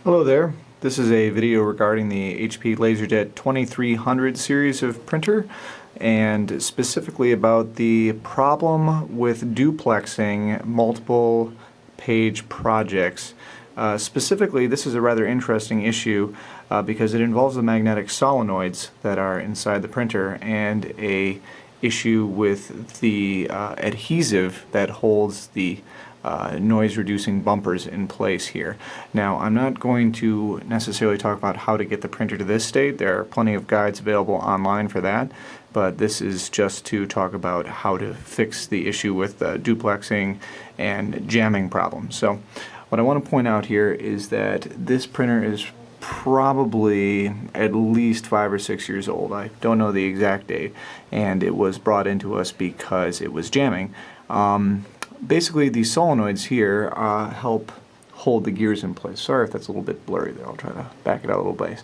Hello there. This is a video regarding the HP LaserJet 2300 series of printer, and specifically about the problem with duplexing multiple page projects. Specifically, this is a rather interesting issue because it involves the magnetic solenoids that are inside the printer and a issue with the adhesive that holds the noise-reducing bumpers in place here. Now, I'm not going to necessarily talk about how to get the printer to this state. There are plenty of guides available online for that, but this is just to talk about how to fix the issue with duplexing and jamming problems. So, what I want to point out here is that this printer is probably at least 5 or 6 years old. I don't know the exact date, and it was brought into us because it was jamming. Basically, these solenoids here help hold the gears in place. Sorry if that's a little bit blurry there. I'll try to back it out a little bit.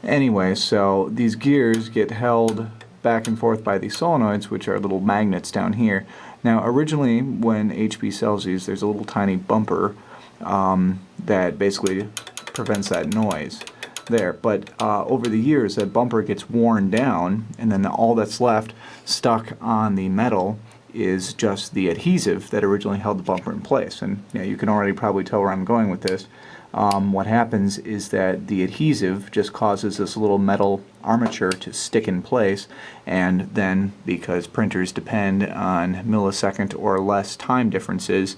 Anyway, so these gears get held back and forth by these solenoids, which are little magnets down here. Now, originally, when HP sells these, there's a little tiny bumper that basically prevents that noise there. But over the years, that bumper gets worn down, and then all that's left stuck on the metal is just the adhesive that originally held the bumper in place. And you can already probably tell where I'm going with this. What happens is that the adhesive just causes this little metal armature to stick in place, and then because printers depend on millisecond or less time differences,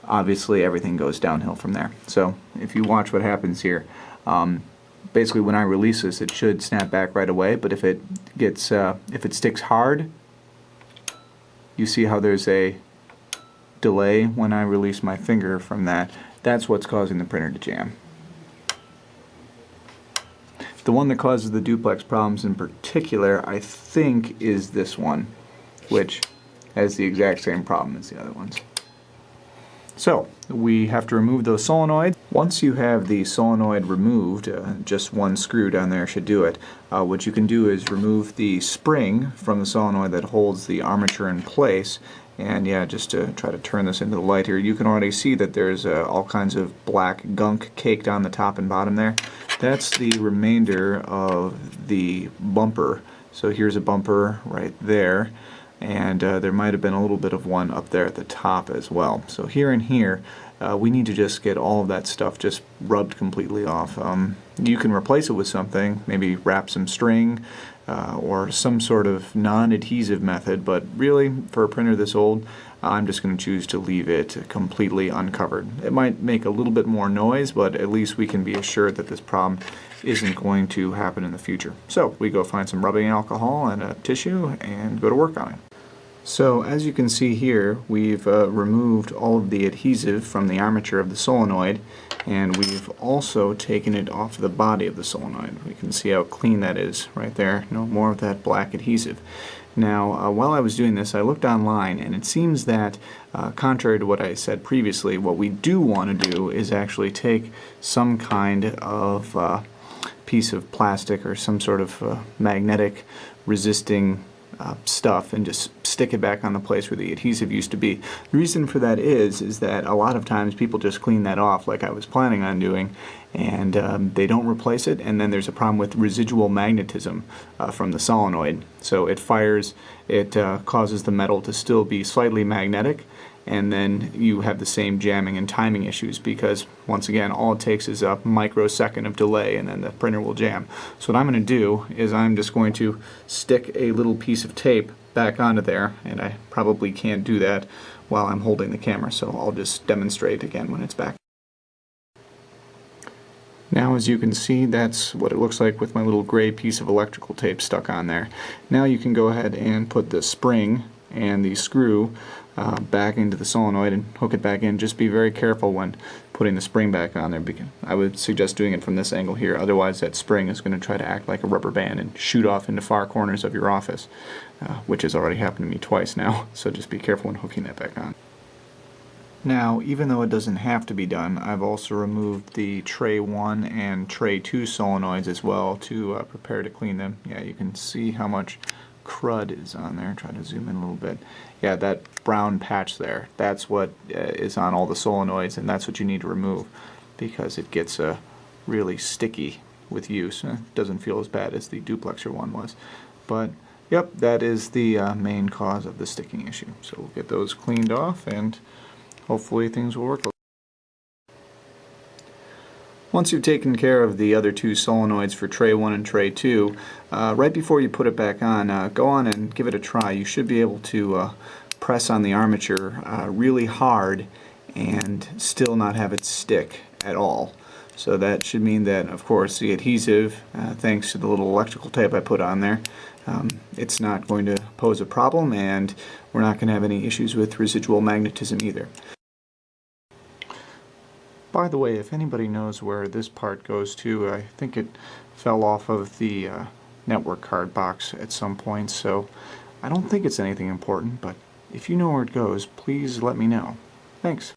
obviously everything goes downhill from there. So if you watch what happens here, basically when I release this, it should snap back right away, but if it sticks hard, you see how there's a delay when I release my finger from that. That's what's causing the printer to jam. The one that causes the duplex problems in particular, I think, is this one, which has the exact same problem as the other ones. So, we have to remove those solenoids. Once you have the solenoid removed, just one screw down there should do it. What you can do is remove the spring from the solenoid that holds the armature in place. And yeah, just to try to turn this into the light here, you can already see that there's all kinds of black gunk caked on the top and bottom there. That's the remainder of the bumper. So here's a bumper right there. And there might have been a little bit of one up there at the top as well. So here and here, we need to just get all of that stuff just rubbed completely off. You can replace it with something, maybe wrap some string or some sort of non-adhesive method, but really, for a printer this old, I'm just going to choose to leave it completely uncovered. It might make a little bit more noise, but at least we can be assured that this problem isn't going to happen in the future. So we go find some rubbing alcohol and a tissue and go to work on it. So as you can see here, we've removed all of the adhesive from the armature of the solenoid, and we've also taken it off the body of the solenoid. We can see how clean that is right there. No more of that black adhesive. Now, while I was doing this, I looked online, and it seems that, contrary to what I said previously, what we do want to do is actually take some kind of piece of plastic or some sort of magnetic resisting stuff and just stick it back on the place where the adhesive used to be. The reason for that is that a lot of times people just clean that off like I was planning on doing, and they don't replace it, and then there's a problem with residual magnetism from the solenoid. So it fires, it causes the metal to still be slightly magnetic, and then you have the same jamming and timing issues because, once again, all it takes is a microsecond of delay and then the printer will jam. So what I'm going to do is I'm just going to stick a little piece of tape back onto there, and I probably can't do that while I'm holding the camera, so I'll just demonstrate again when it's back. Now, as you can see, that's what it looks like with my little gray piece of electrical tape stuck on there. Now you can go ahead and put the spring and the screw back into the solenoid and hook it back in. Just be very careful when putting the spring back on there, because I would suggest doing it from this angle here, otherwise that spring is going to try to act like a rubber band and shoot off into far corners of your office, which has already happened to me twice now, so just be careful when hooking that back on. Now, even though it doesn't have to be done, I've also removed the tray 1 and tray 2 solenoids as well to prepare to clean them. Yeah, you can see how much crud is on there. Try to zoom in a little bit. Yeah, that brown patch there, that's what is on all the solenoids, and that's what you need to remove because it gets really sticky with use. It doesn't feel as bad as the duplexer one was. But yep, that is the main cause of the sticking issue. So we'll get those cleaned off and hopefully things will work. Once you've taken care of the other two solenoids for tray 1 and tray 2, right before you put it back on, go on and give it a try. You should be able to press on the armature really hard and still not have it stick at all. So that should mean that, of course, the adhesive, thanks to the little electrical tape I put on there, it's not going to pose a problem, and we're not going to have any issues with residual magnetism either. By the way, if anybody knows where this part goes to, I think it fell off of the network card box at some point, so I don't think it's anything important, but if you know where it goes, please let me know. Thanks.